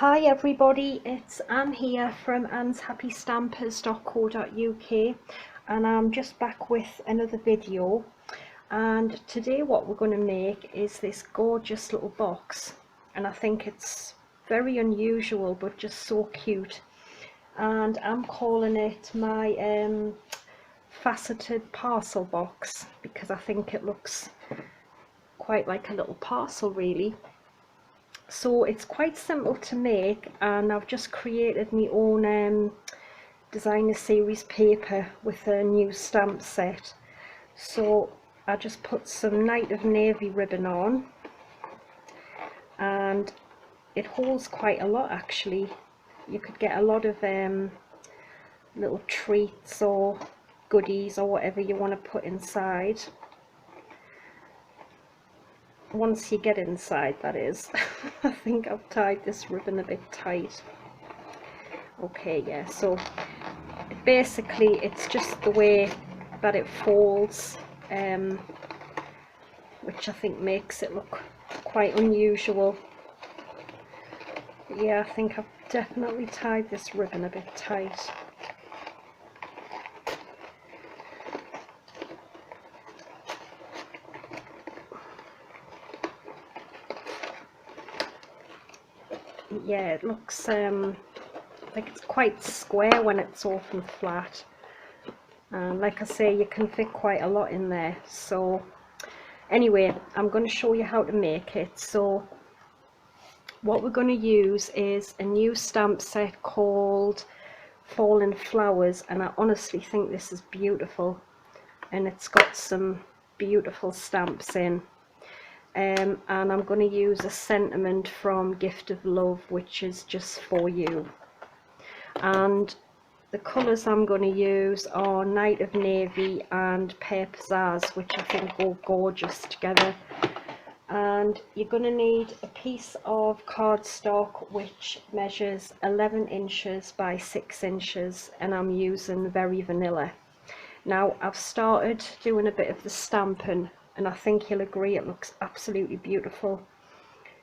Hi everybody, it's Anne here from annshappystampers.co.uk and I'm just back with another video. And today what we're going to make is this gorgeous little box, and I think it's very unusual but just so cute, and I'm calling it my faceted parcel box because I think it looks quite like a little parcel really. So it's quite simple to make, and I've just created my own designer series paper with a new stamp set. So I just put some Night of Navy ribbon on, and it holds quite a lot actually. You could get a lot of little treats or goodies or whatever you want to put inside. Once you get inside, that is. I think I've tied this ribbon a bit tight. Okay, yeah, so basically it's just the way that it folds, which I think makes it look quite unusual. Yeah, I think I've definitely tied this ribbon a bit tight. Yeah, it looks like it's quite square when it's open flat, and like I say, you can fit quite a lot in there. So anyway, I'm going to show you how to make it. So what we're going to use is a new stamp set called Fallen Flowers, and I honestly think this is beautiful, and it's got some beautiful stamps in. And I'm going to use a sentiment from Gift of Love, which is just for you. And the colours I'm going to use are Night of Navy and Pear Pizzazz, which I think go gorgeous together. And you're going to need a piece of cardstock which measures 11 inches by 6 inches, and I'm using Very Vanilla. Now I've started doing a bit of the stamping, and I think you'll agree it looks absolutely beautiful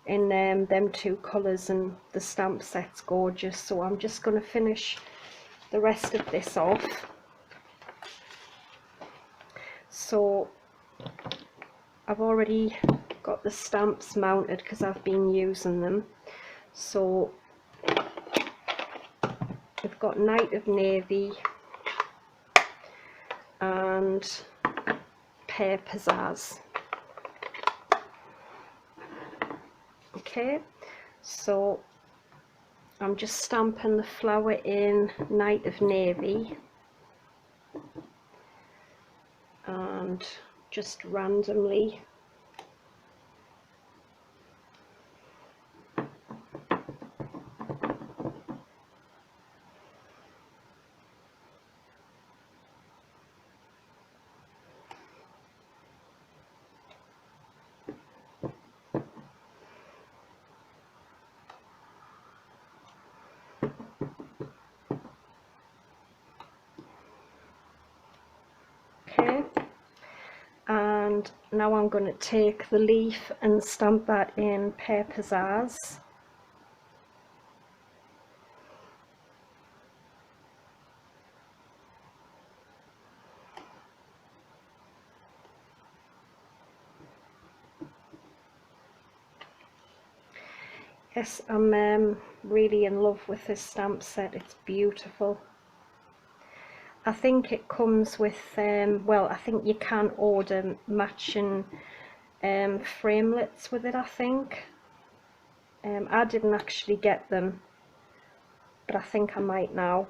in them two colours, and the stamp set's gorgeous. So I'm just going to finish the rest of this off. So I've already got the stamps mounted because I've been using them. So we've got Night of Navy and Pear Pizzazz. Okay, so I'm just stamping the flower in Night of Navy and just randomly and now I'm going to take the leaf and stamp that in Pear Pizzazz. Yes, I'm really in love with this stamp set. It's beautiful. I think it comes with, well, I think you can order matching framelits with it, I think. I didn't actually get them, but I think I might now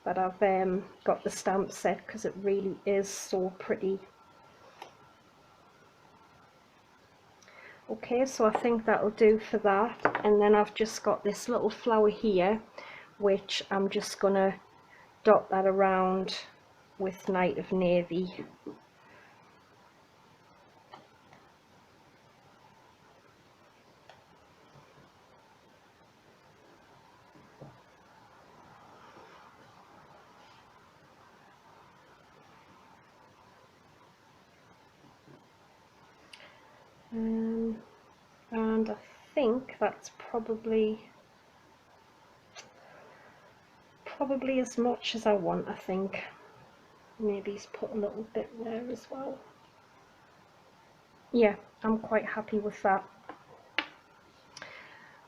that I've got the stamp set, because it really is so pretty. Okay, so I think that'll do for that. And then I've just got this little flower here, which I'm just gonna dot that around with Night of Navy. And I think that's probably probably as much as I want, I think. Maybe he's put a little bit there as well. Yeah, I'm quite happy with that.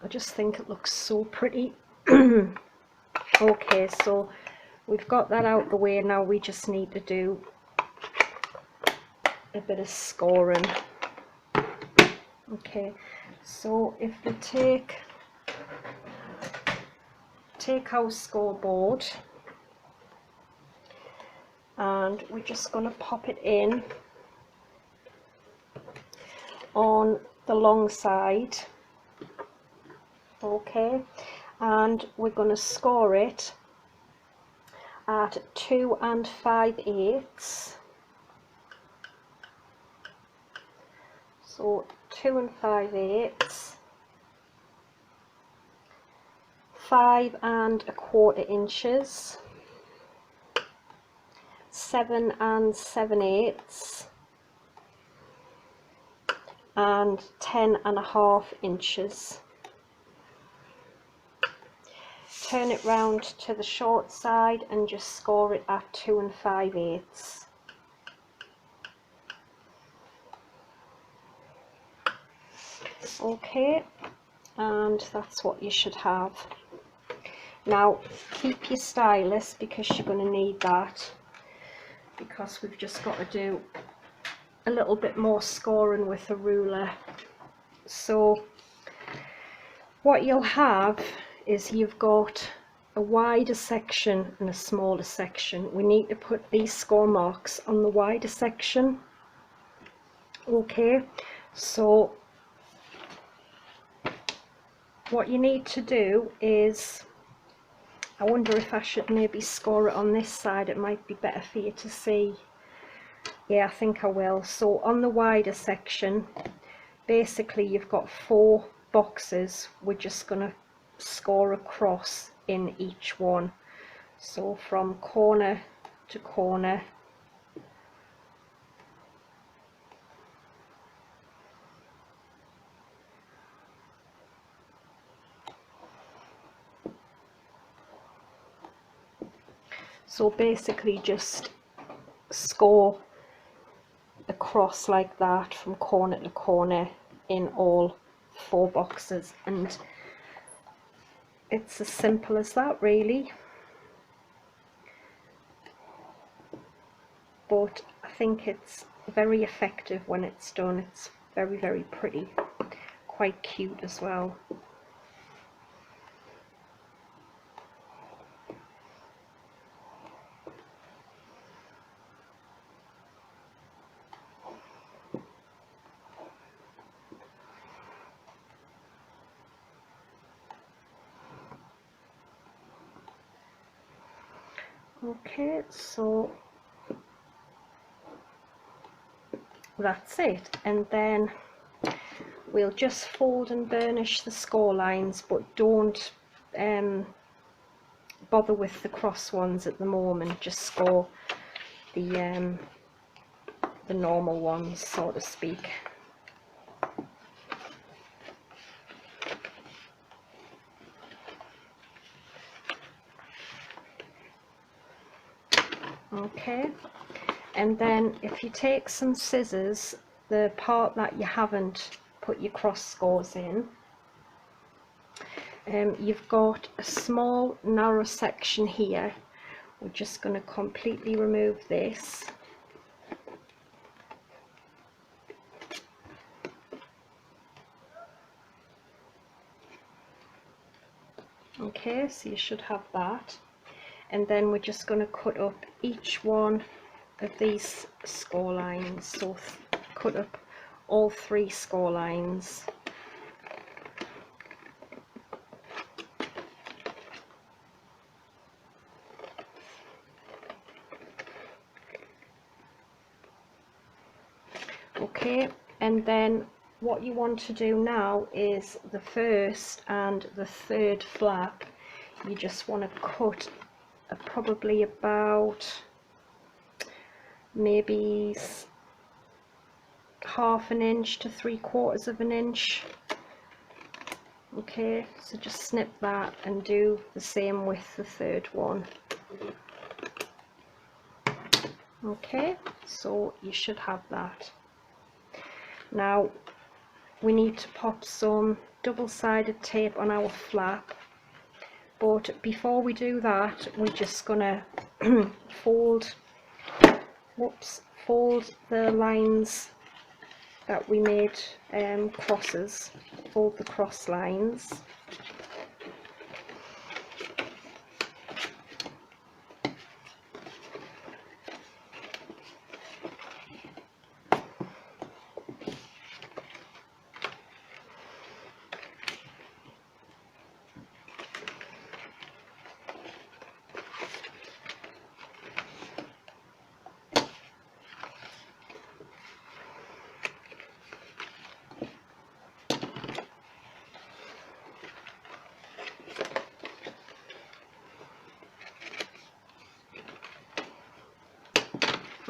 I just think it looks so pretty. Okay, so we've got that out the way. Now we just need to do a bit of scoring. Okay, so if we take our scoreboard, and we're just going to pop it in on the long side. Okay, and we're going to score it at 2 5/8. So 2 5/8, 5 1/4 inches, 7 7/8, and 10 1/2 inches. Turn it round to the short side and just score it at 2 5/8. Okay, and that's what you should have. Now keep your stylus, because you're going to need that, because we've just got to do a little bit more scoring with a ruler. So what you'll have is you've got a wider section and a smaller section. We need to put these score marks on the wider section. Okay, so what you need to do is, I wonder if I should maybe score it on this side. It might be better for you to see. Yeah, I think I will. So on the wider section, basically you've got 4 boxes. We're just going to score across in each one. So from corner to corner. So basically just score across like that from corner to corner in all 4 boxes, and it's as simple as that really. But I think it's very effective when it's done. It's very, very pretty, quite cute as well. Okay, so that's it, and then we'll just fold and burnish the score lines, but don't bother with the cross ones at the moment. Just score the normal ones, so to speak. Okay, and then if you take some scissors, the part that you haven't put your cross scores in, you've got a small narrow section here. We're just going to completely remove this. Okay, so you should have that. And then we're just going to cut up each one of these score lines. So cut up all 3 score lines. Okay, and then what you want to do now is the first and the third flap, you just want to cut probably about maybe 1/2 inch to 3/4 of an inch Okay, so just snip that and do the same with the third one. Okay, so you should have that. Now we need to pop some double-sided tape on our flap, but before we do that we're just gonna fold the lines that we made crosses, fold the cross lines.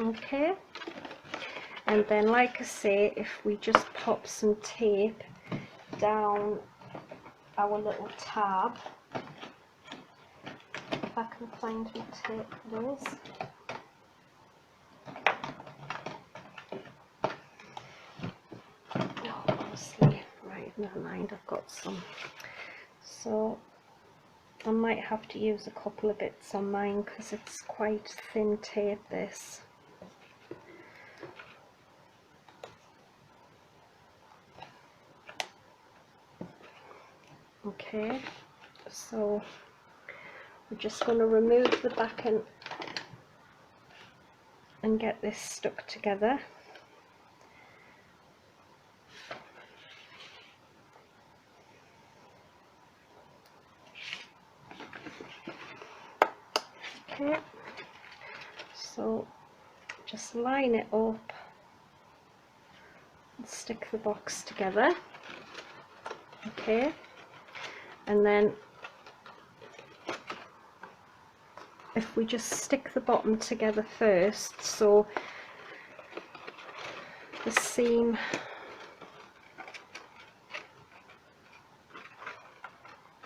Okay, and then like I say, if we just pop some tape down our little tab, if I can find my tape those. Oh, honestly, right, never mind, I've got some. So I might have to use a couple of bits on mine because it's quite thin tape, this. Okay, so we're just going to remove the back and get this stuck together. Okay, so just line it up and stick the box together. Okay, and then if we just stick the bottom together first, so the seam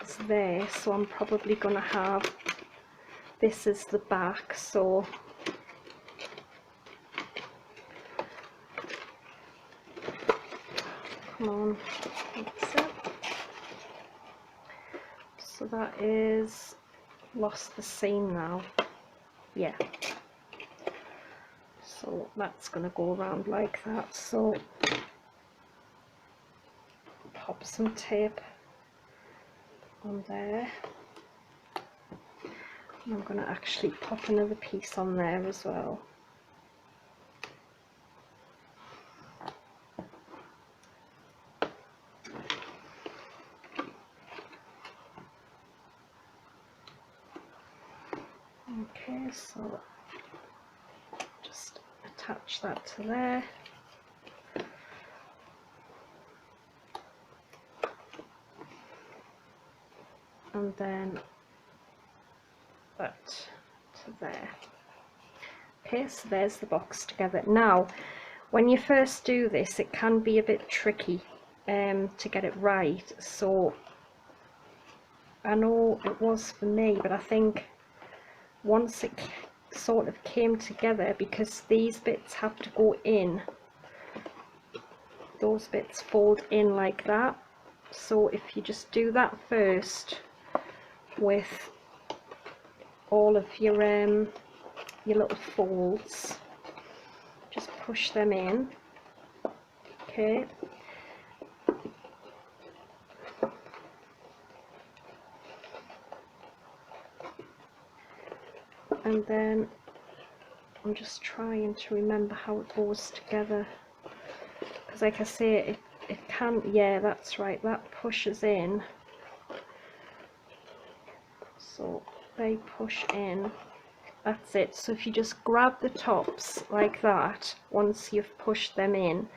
is there, so I'm probably going to have this as the back, so come on, that's it. So that is, lost the seam now, yeah, so that's going to go around like that. So pop some tape on there, and I'm going to actually pop another piece on there as well. Okay, so just attach that to there. And then that to there. Okay, so there's the box together. Now, when you first do this, it can be a bit tricky to get it right. So I know it was for me, but I think once it sort of came together, because these bits have to go in, those bits fold in like that. So if you just do that first with all of your little folds, just push them in. Okay, and then I'm just trying to remember how it goes together, because like I say, it can, yeah, that's right, that pushes in, so they push in, that's it. So if you just grab the tops like that once you've pushed them in,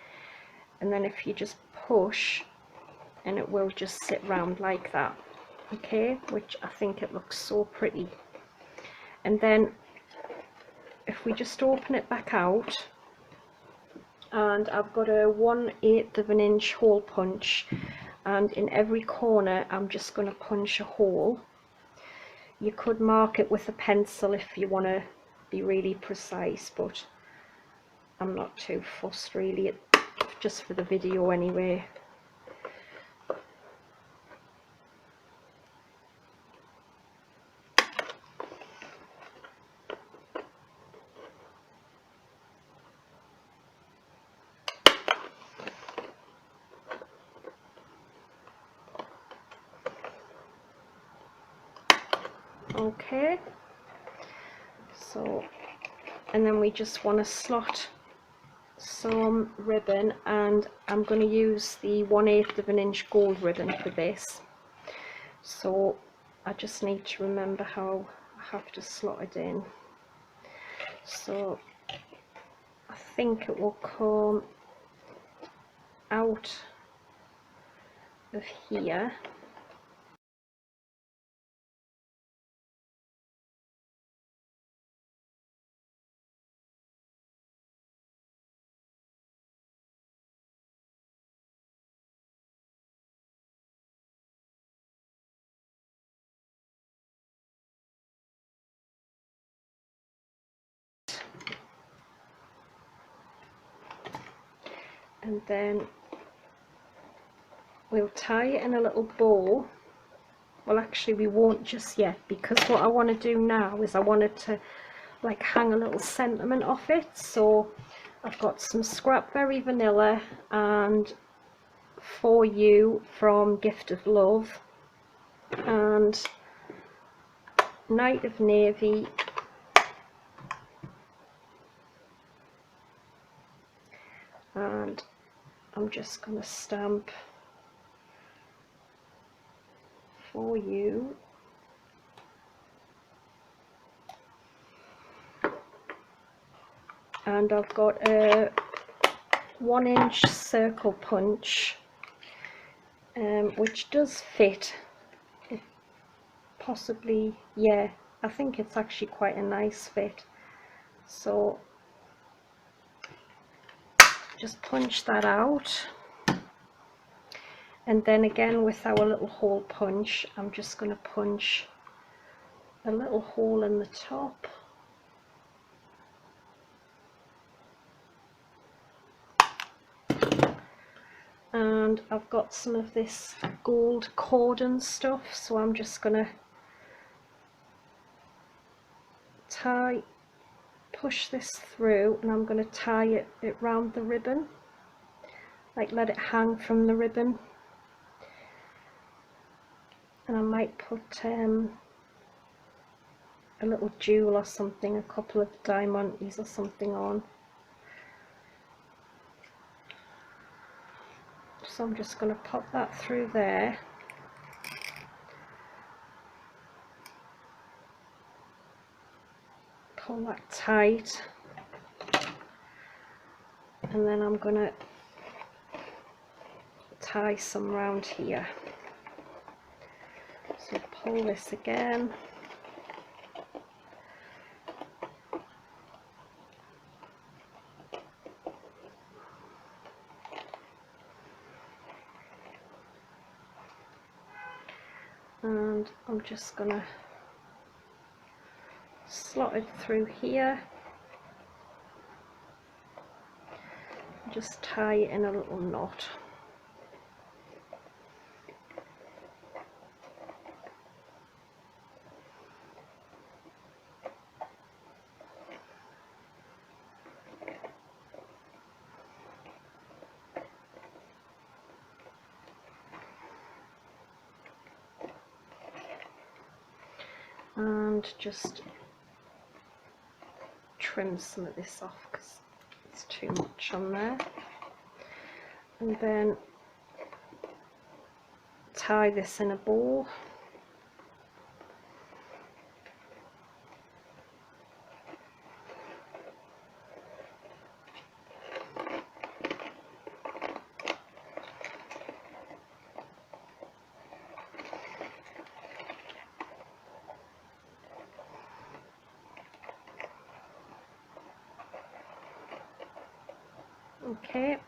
and then if you just push, and it will just sit round like that. Okay, which I think it looks so pretty. And then if we just open it back out, and I've got a 1/8 of an inch hole punch, and in every corner I'm just going to punch a hole. You could mark it with a pencil if you want to be really precise, but I'm not too fussed really, just for the video anyway. Okay, so, and then we just want to slot some ribbon, and I'm going to use the 1/8 of an inch gold ribbon for this. So I just need to remember how I have to slot it in. So I think it will come out of here. And then we'll tie it in a little bow. Well, actually we won't just yet, because what I want to do now is I wanted to like hang a little sentiment off it. So I've got some Scrapberry Vanilla and For You from Gift of Love and Night of Navy, and I'm just going to stamp For You, and I've got a 1-inch circle punch, which does fit, possibly, yeah, I think it's actually quite a nice fit. So just punch that out, and then again with our little hole punch, I'm just going to punch a little hole in the top, and I've got some of this gold cordon stuff, so I'm just going to push this through, and I'm going to tie it round the ribbon, like let it hang from the ribbon. And I might put a little jewel or something, a couple of diamantes or something on. So I'm just going to pop that through there. Pull that tight. And then I'm going to tie some round here. So pull this again. And I'm just going to slot it through here. Just tie it in a little knot. And just trim some of this off because it's too much on there, and then tie this in a ball. Okay,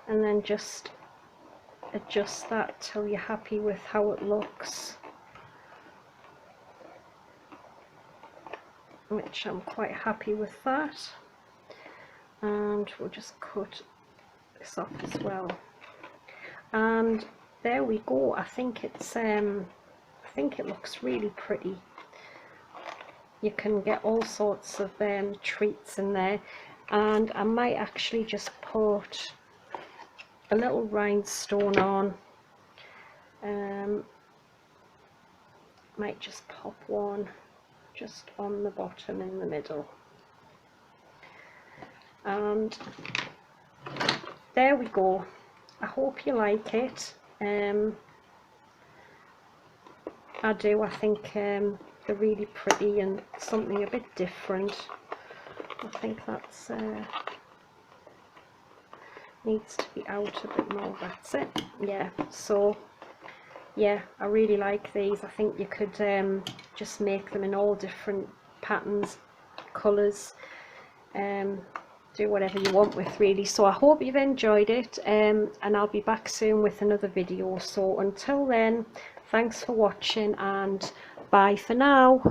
and then just adjust that till you're happy with how it looks, which I'm quite happy with that. And we'll just cut this off as well, and there we go. I think it's I think it looks really pretty. You can get all sorts of treats in there, and I might actually just put a little rhinestone on. Might just pop one just on the bottom in the middle, and there we go. I hope you like it. I do. I think they're really pretty and something a bit different. I think that's needs to be out a bit more. That's it. Yeah, so yeah, I really like these. I think you could just make them in all different patterns, colours, do whatever you want with, really. So I hope you've enjoyed it, and I'll be back soon with another video. So until then, thanks for watching and bye for now.